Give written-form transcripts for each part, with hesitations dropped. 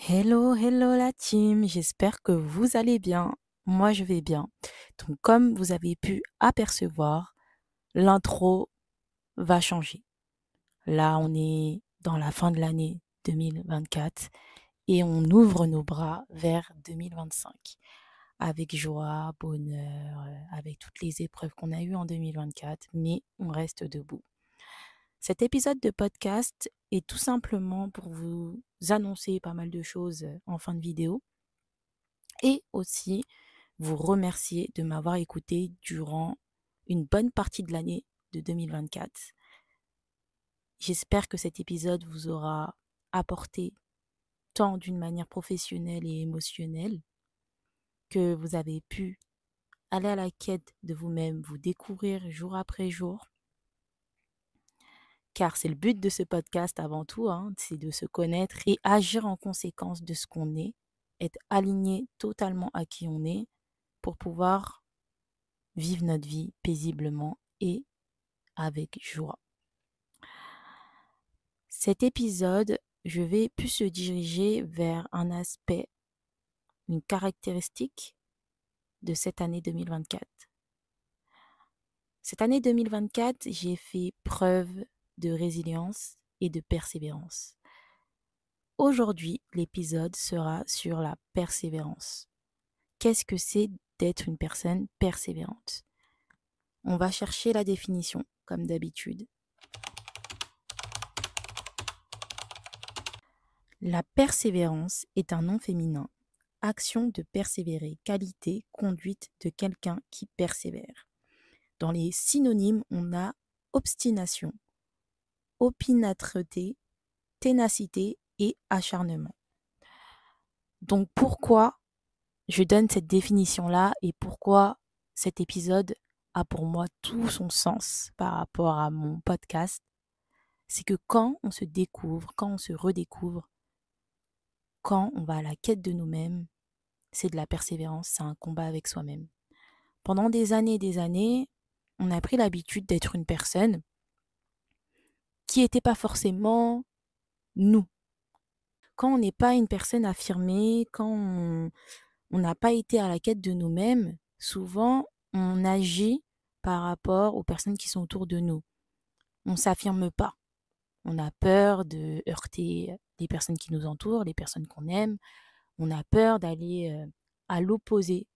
Hello, hello la team, j'espère que vous allez bien. Moi, je vais bien. Donc, comme vous avez pu apercevoir, l'intro va changer. Là, on est dans la fin de l'année 2024 et on ouvre nos bras vers 2025 avec joie, bonheur, avec toutes les épreuves qu'on a eues en 2024, mais on reste debout. Cet épisode de podcast est tout simplement pour vous annoncer pas mal de choses en fin de vidéo et aussi vous remercier de m'avoir écouté durant une bonne partie de l'année de 2024. J'espère que cet épisode vous aura apporté tant d'une manière professionnelle et émotionnelle que vous avez pu aller à la quête de vous-même, vous découvrir jour après jour, car c'est le but de ce podcast avant tout, c'est de se connaître et agir en conséquence de ce qu'on est, être aligné totalement à qui on est pour pouvoir vivre notre vie paisiblement et avec joie. Cet épisode, je vais plus se diriger vers un aspect, une caractéristique de cette année 2024. Cette année 2024, j'ai fait preuve de résilience et de persévérance. Aujourd'hui, l'épisode sera sur la persévérance. Qu'est-ce que c'est d'être une personne persévérante? On va chercher la définition, comme d'habitude. La persévérance est un nom féminin. Action de persévérer, qualité, conduite de quelqu'un qui persévère. Dans les synonymes, on a obstination, opiniâtreté, ténacité et acharnement. Donc pourquoi je donne cette définition-là et pourquoi cet épisode a pour moi tout son sens par rapport à mon podcast, c'est que quand on se découvre, quand on se redécouvre, quand on va à la quête de nous-mêmes, c'est de la persévérance, c'est un combat avec soi-même. Pendant des années, on a pris l'habitude d'être une personne qui n'était pas forcément nous. Quand on n'est pas une personne affirmée, quand on n'a pas été à la quête de nous-mêmes, souvent on agit par rapport aux personnes qui sont autour de nous. On ne s'affirme pas. On a peur de heurter les personnes qui nous entourent, les personnes qu'on aime. On a peur d'aller à l'opposé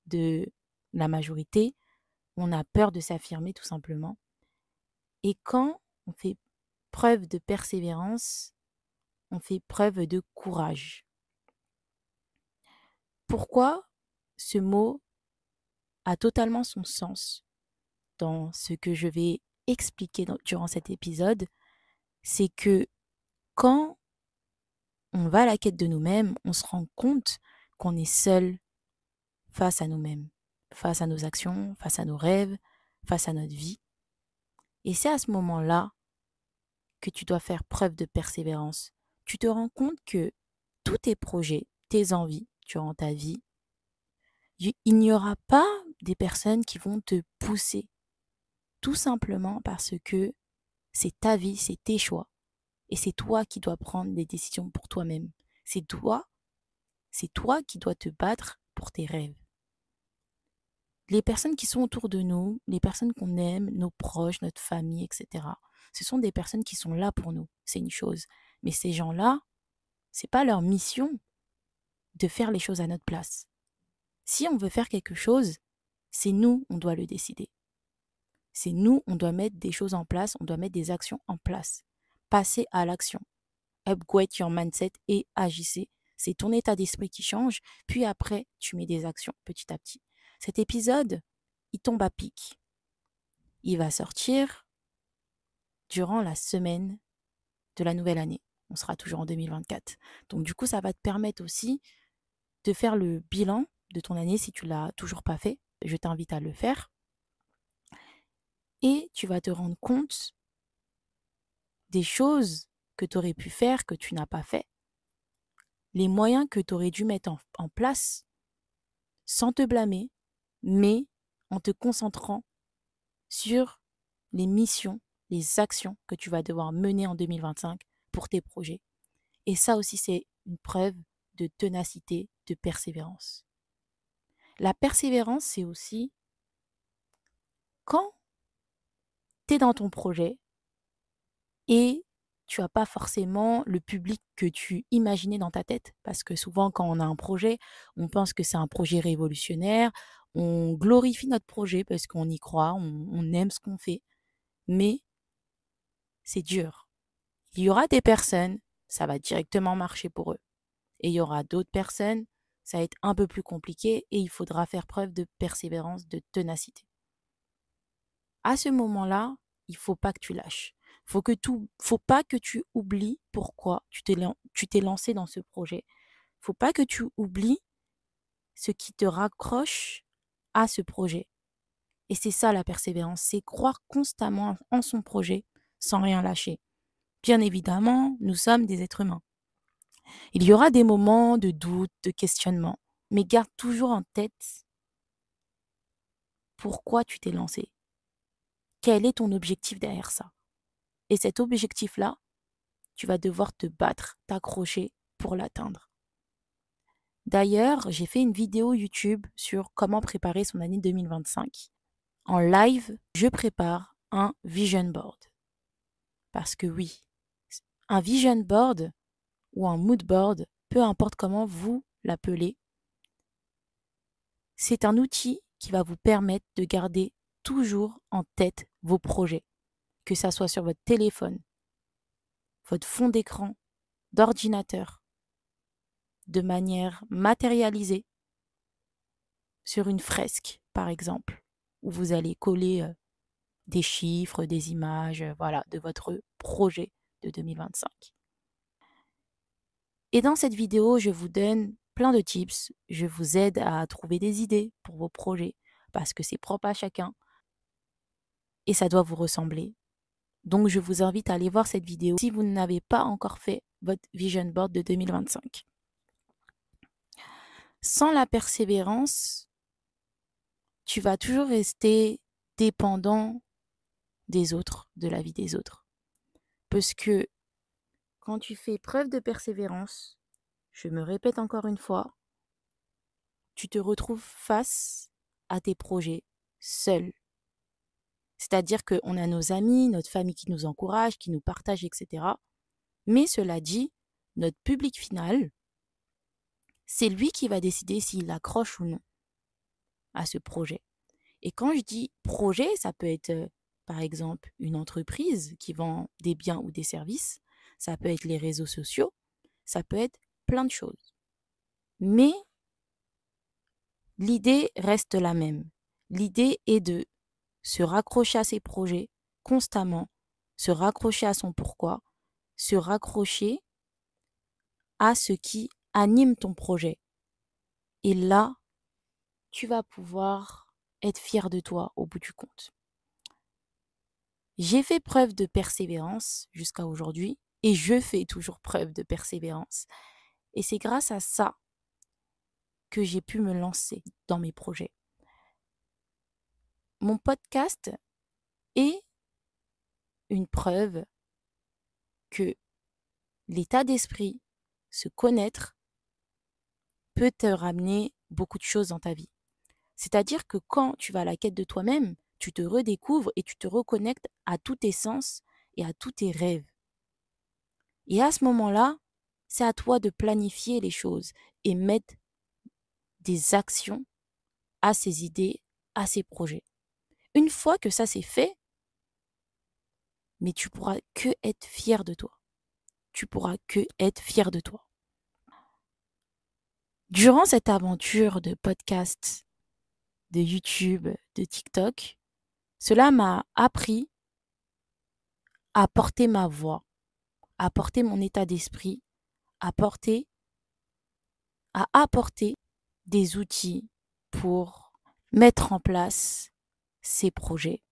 de la majorité. On a peur de s'affirmer tout simplement. Et quand on fait preuve de persévérance, on fait preuve de courage. Pourquoi ce mot a totalement son sens dans ce que je vais expliquer durant cet épisode, c'est que quand on va à la quête de nous-mêmes, on se rend compte qu'on est seul face à nous-mêmes, face à nos actions, face à nos rêves, face à notre vie. Et c'est à ce moment-là que tu dois faire preuve de persévérance. Tu te rends compte que tous tes projets, tes envies durant ta vie, il n'y aura pas des personnes qui vont te pousser, tout simplement parce que c'est ta vie, c'est tes choix. Et c'est toi qui dois prendre des décisions pour toi-même. C'est toi qui dois te battre pour tes rêves. Les personnes qui sont autour de nous, les personnes qu'on aime, nos proches, notre famille, etc., ce sont des personnes qui sont là pour nous. C'est une chose. Mais ces gens-là, c'est pas leur mission de faire les choses à notre place. Si on veut faire quelque chose, c'est nous, on doit le décider. C'est nous, on doit mettre des choses en place, on doit mettre des actions en place. Passer à l'action. Upgrade your mindset et agissez. C'est ton état d'esprit qui change, puis après, tu mets des actions petit à petit. Cet épisode, il tombe à pic. Il va sortir durant la semaine de la nouvelle année. On sera toujours en 2024. Donc du coup, ça va te permettre aussi de faire le bilan de ton année si tu l'as toujours pas fait. Je t'invite à le faire. Et tu vas te rendre compte des choses que tu aurais pu faire, que tu n'as pas fait. Les moyens que tu aurais dû mettre en place sans te blâmer, mais en te concentrant sur les missions, les actions que tu vas devoir mener en 2025 pour tes projets. Et ça aussi, c'est une preuve de ténacité, de persévérance. La persévérance, c'est aussi quand tu es dans ton projet et tu n'as pas forcément le public que tu imaginais dans ta tête. Parce que souvent, quand on a un projet, on pense que c'est un projet révolutionnaire, on glorifie notre projet parce qu'on y croit, on aime ce qu'on fait. Mais c'est dur. Il y aura des personnes, ça va directement marcher pour eux. Et il y aura d'autres personnes, ça va être un peu plus compliqué et il faudra faire preuve de persévérance, de ténacité. À ce moment-là, il faut pas que tu lâches. Faut pas que tu oublies pourquoi tu t'es lancé dans ce projet. Faut pas que tu oublies ce qui te raccroche à ce projet. Et c'est ça la persévérance, c'est croire constamment en son projet sans rien lâcher. Bien évidemment, nous sommes des êtres humains. Il y aura des moments de doute, de questionnement, mais garde toujours en tête pourquoi tu t'es lancé. Quel est ton objectif derrière ça? Et cet objectif-là, tu vas devoir te battre, t'accrocher pour l'atteindre. D'ailleurs, j'ai fait une vidéo YouTube sur comment préparer son année 2025. En live, je prépare un vision board. Parce que oui, un vision board ou un mood board, peu importe comment vous l'appelez, c'est un outil qui va vous permettre de garder toujours en tête vos projets, que ça soit sur votre téléphone, votre fond d'écran, d'ordinateur, de manière matérialisée, sur une fresque par exemple, où vous allez coller des chiffres, des images, voilà, de votre projet de 2025. Et dans cette vidéo, je vous donne plein de tips, je vous aide à trouver des idées pour vos projets, parce que c'est propre à chacun et ça doit vous ressembler. Donc, je vous invite à aller voir cette vidéo si vous n'avez pas encore fait votre vision board de 2025. Sans la persévérance, tu vas toujours rester dépendant des autres, de la vie des autres. Parce que quand tu fais preuve de persévérance, je me répète encore une fois, tu te retrouves face à tes projets seul. C'est-à-dire qu'on a nos amis, notre famille qui nous encourage, qui nous partage, etc. Mais cela dit, notre public final, c'est lui qui va décider s'il accroche ou non à ce projet. Et quand je dis projet, ça peut être par exemple une entreprise qui vend des biens ou des services, ça peut être les réseaux sociaux, ça peut être plein de choses. Mais l'idée reste la même. L'idée est de se raccrocher à ses projets constamment, se raccrocher à son pourquoi, se raccrocher à ce qui anime ton projet. Et là, tu vas pouvoir être fier de toi au bout du compte. J'ai fait preuve de persévérance jusqu'à aujourd'hui et je fais toujours preuve de persévérance. Et c'est grâce à ça que j'ai pu me lancer dans mes projets. Mon podcast est une preuve que l'état d'esprit, se connaître, peut te ramener beaucoup de choses dans ta vie. C'est-à-dire que quand tu vas à la quête de toi-même, tu te redécouvres et tu te reconnectes à tous tes sens et à tous tes rêves. Et à ce moment-là, c'est à toi de planifier les choses et mettre des actions à ces idées, à ces projets. Une fois que ça c'est fait, mais tu pourras que être fier de toi. Tu pourras que être fier de toi. Durant cette aventure de podcast, de YouTube, de TikTok, cela m'a appris à porter ma voix, à porter mon état d'esprit, à apporter des outils pour mettre en place ces projets.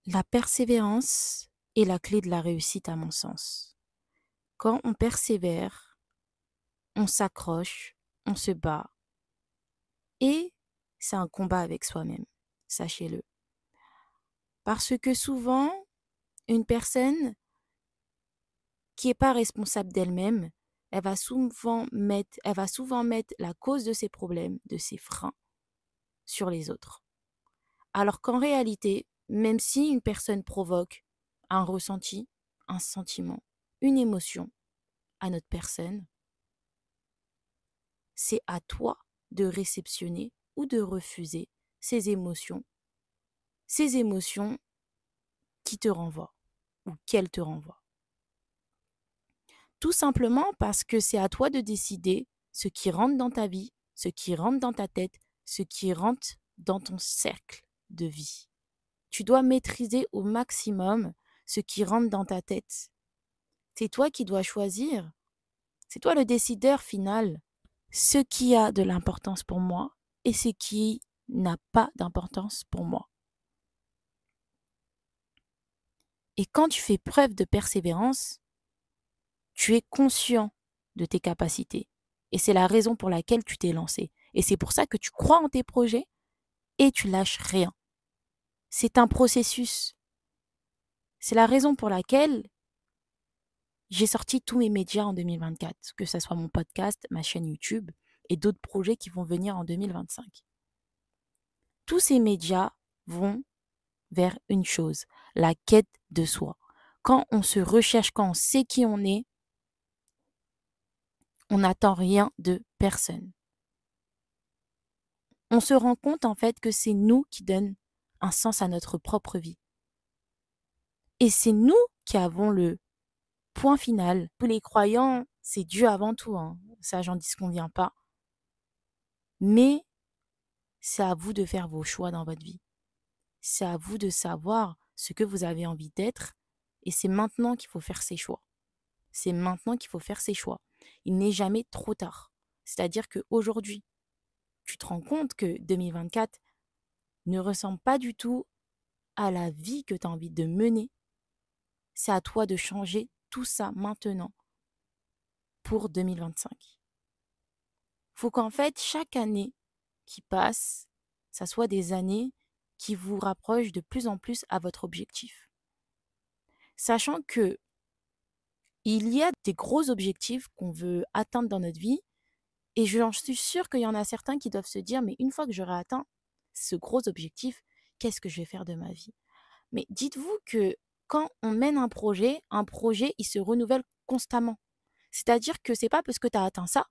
La persévérance est la clé de la réussite à mon sens. Quand on persévère, on s'accroche, on se bat et c'est un combat avec soi-même, sachez-le. Parce que souvent, une personne qui n'est pas responsable d'elle-même elle va souvent mettre la cause de ses problèmes, de ses freins, sur les autres. Alors qu'en réalité, même si une personne provoque un ressenti, un sentiment, une émotion à notre personne, c'est à toi de réceptionner ou de refuser ces émotions qui te renvoient ou qu'elles te renvoient. Tout simplement parce que c'est à toi de décider ce qui rentre dans ta vie, ce qui rentre dans ta tête, ce qui rentre dans ton cercle de vie. Tu dois maîtriser au maximum ce qui rentre dans ta tête. C'est toi qui dois choisir. C'est toi le décideur final. Ce qui a de l'importance pour moi et ce qui n'a pas d'importance pour moi. Et quand tu fais preuve de persévérance, tu es conscient de tes capacités. Et c'est la raison pour laquelle tu t'es lancé. Et c'est pour ça que tu crois en tes projets et tu lâches rien. C'est un processus. C'est la raison pour laquelle j'ai sorti tous mes médias en 2024, que ce soit mon podcast, ma chaîne YouTube et d'autres projets qui vont venir en 2025. Tous ces médias vont vers une chose, la quête de soi. Quand on se recherche, quand on sait qui on n'attend rien de personne. On se rend compte en fait que c'est nous qui donnons un sens à notre propre vie. Et c'est nous qui avons le point final. Tous les croyants, c'est Dieu avant tout, hein. Ça, j'en disconviens pas. Mais c'est à vous de faire vos choix dans votre vie. C'est à vous de savoir ce que vous avez envie d'être. Et c'est maintenant qu'il faut faire ses choix. C'est maintenant qu'il faut faire ses choix. Il n'est jamais trop tard. C'est-à-dire qu'aujourd'hui, tu te rends compte que 2024 ne ressemble pas du tout à la vie que tu as envie de mener. C'est à toi de changer tout ça maintenant pour 2025. Faut qu'en fait, chaque année qui passe, ça soit des années qui vous rapprochent de plus en plus à votre objectif. Sachant que il y a des gros objectifs qu'on veut atteindre dans notre vie et j'en suis sûre qu'il y en a certains qui doivent se dire mais une fois que j'aurai atteint ce gros objectif, qu'est-ce que je vais faire de ma vie? Mais dites-vous que quand on mène un projet, il se renouvelle constamment. C'est-à-dire que c'est pas parce que tu as atteint ça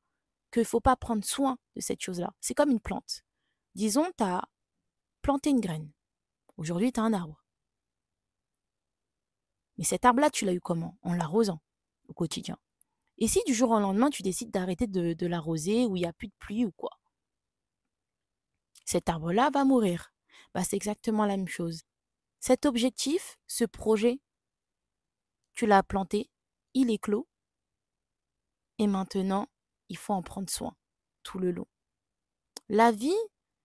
qu'il ne faut pas prendre soin de cette chose-là. C'est comme une plante. Disons, tu as planté une graine. Aujourd'hui, tu as un arbre. Mais cet arbre-là, tu l'as eu comment? En l'arrosant au quotidien. Et si du jour au lendemain, tu décides d'arrêter de l'arroser ou il n'y a plus de pluie ou quoi? Cet arbre-là va mourir. Bah, c'est exactement la même chose. Cet objectif, ce projet, tu l'as planté, il est clos. Et maintenant, il faut en prendre soin tout le long. La vie,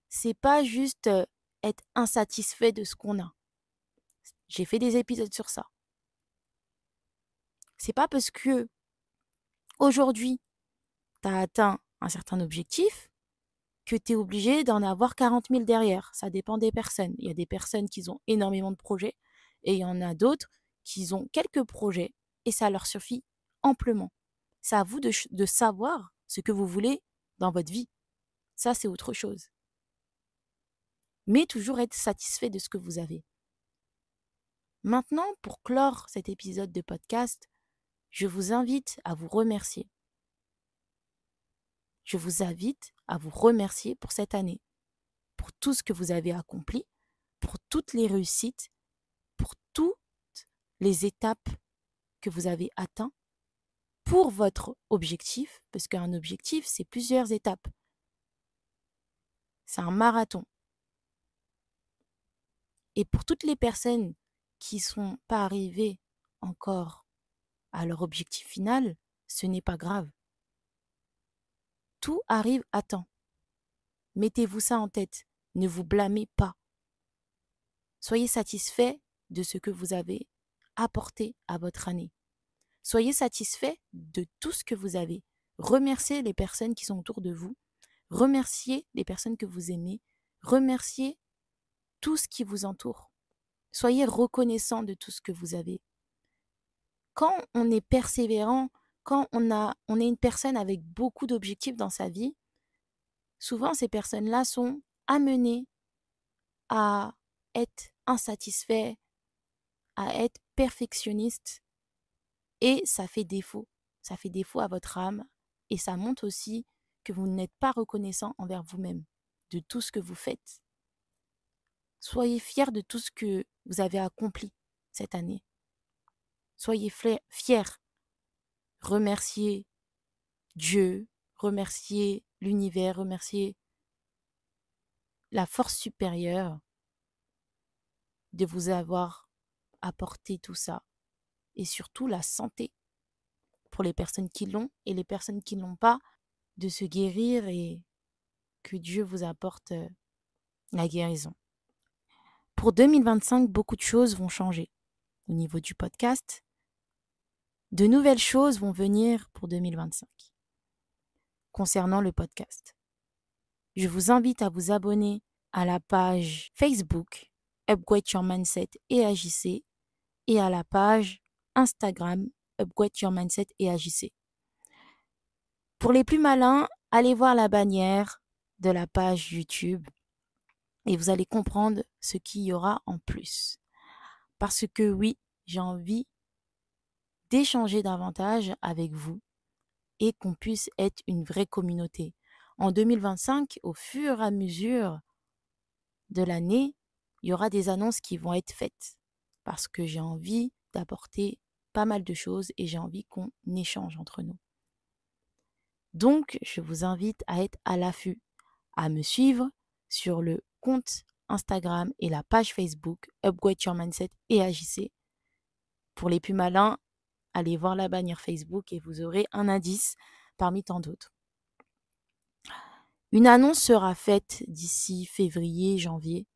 c'est pas juste être insatisfait de ce qu'on a. J'ai fait des épisodes sur ça. C'est pas parce que aujourd'hui, tu as atteint un certain objectif que tu es obligé d'en avoir 40 000 derrière. Ça dépend des personnes. Il y a des personnes qui ont énormément de projets et il y en a d'autres qui ont quelques projets et ça leur suffit amplement. C'est à vous de savoir ce que vous voulez dans votre vie. Ça, c'est autre chose. Mais toujours être satisfait de ce que vous avez. Maintenant, pour clore cet épisode de podcast, je vous invite à vous remercier. Je vous invite à vous remercier pour cette année, pour tout ce que vous avez accompli, pour toutes les réussites, pour toutes les étapes que vous avez atteintes, pour votre objectif, parce qu'un objectif, c'est plusieurs étapes. C'est un marathon. Et pour toutes les personnes qui ne sont pas arrivées encore à leur objectif final, ce n'est pas grave. Tout arrive à temps. Mettez-vous ça en tête. Ne vous blâmez pas. Soyez satisfait de ce que vous avez apporté à votre année. Soyez satisfait de tout ce que vous avez. Remerciez les personnes qui sont autour de vous. Remerciez les personnes que vous aimez. Remerciez tout ce qui vous entoure. Soyez reconnaissant de tout ce que vous avez. Quand on est persévérant, quand on est une personne avec beaucoup d'objectifs dans sa vie, souvent ces personnes-là sont amenées à être insatisfaits, à être perfectionnistes et ça fait défaut. Ça fait défaut à votre âme et ça montre aussi que vous n'êtes pas reconnaissant envers vous-même de tout ce que vous faites. Soyez fiers de tout ce que vous avez accompli cette année. Soyez fiers. Remerciez Dieu, remerciez l'univers, remerciez la force supérieure de vous avoir apporté tout ça. Et surtout la santé pour les personnes qui l'ont et les personnes qui ne l'ont pas, de se guérir et que Dieu vous apporte la guérison. Pour 2025, beaucoup de choses vont changer au niveau du podcast. De nouvelles choses vont venir pour 2025 concernant le podcast. Je vous invite à vous abonner à la page Facebook Upgrade Your Mindset et AJC et à la page Instagram Upgrade Your Mindset et AJC. Pour les plus malins, allez voir la bannière de la page YouTube et vous allez comprendre ce qu'il y aura en plus. Parce que oui, j'ai envie d'échanger davantage avec vous et qu'on puisse être une vraie communauté. En 2025, au fur et à mesure de l'année, il y aura des annonces qui vont être faites parce que j'ai envie d'apporter pas mal de choses et j'ai envie qu'on échange entre nous. Donc, je vous invite à être à l'affût, à me suivre sur le compte Instagram et la page Facebook Upgrade Your Mindset et AJC. Pour les plus malins, allez voir la bannière Facebook et vous aurez un indice parmi tant d'autres. Une annonce sera faite d'ici février, janvier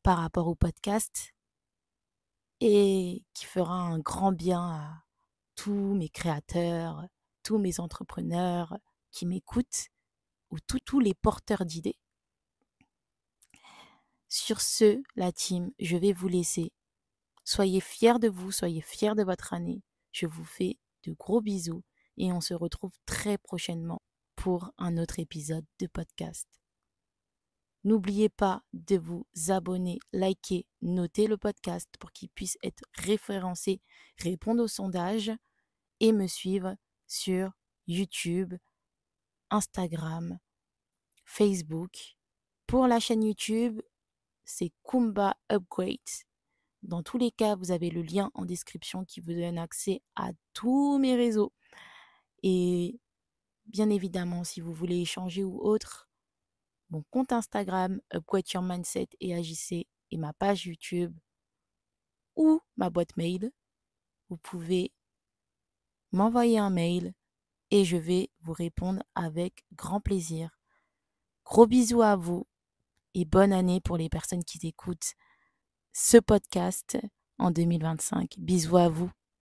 par rapport au podcast et qui fera un grand bien à tous mes créateurs, tous mes entrepreneurs qui m'écoutent ou tous les porteurs d'idées. Sur ce, la team, je vais vous laisser. Soyez fiers de vous, soyez fiers de votre année. Je vous fais de gros bisous et on se retrouve très prochainement pour un autre épisode de podcast. N'oubliez pas de vous abonner, liker, noter le podcast pour qu'il puisse être référencé, répondre aux sondages et me suivre sur YouTube, Instagram, Facebook. Pour la chaîne YouTube, c'est Kumba Upgrade. Dans tous les cas, vous avez le lien en description qui vous donne accès à tous mes réseaux. Et bien évidemment, si vous voulez échanger ou autre, mon compte Instagram, Upgrade Your Mindset et AJC, et ma page YouTube ou ma boîte mail, vous pouvez m'envoyer un mail et je vais vous répondre avec grand plaisir. Gros bisous à vous et bonne année pour les personnes qui écoutent ce podcast en 2025. Bisous à vous.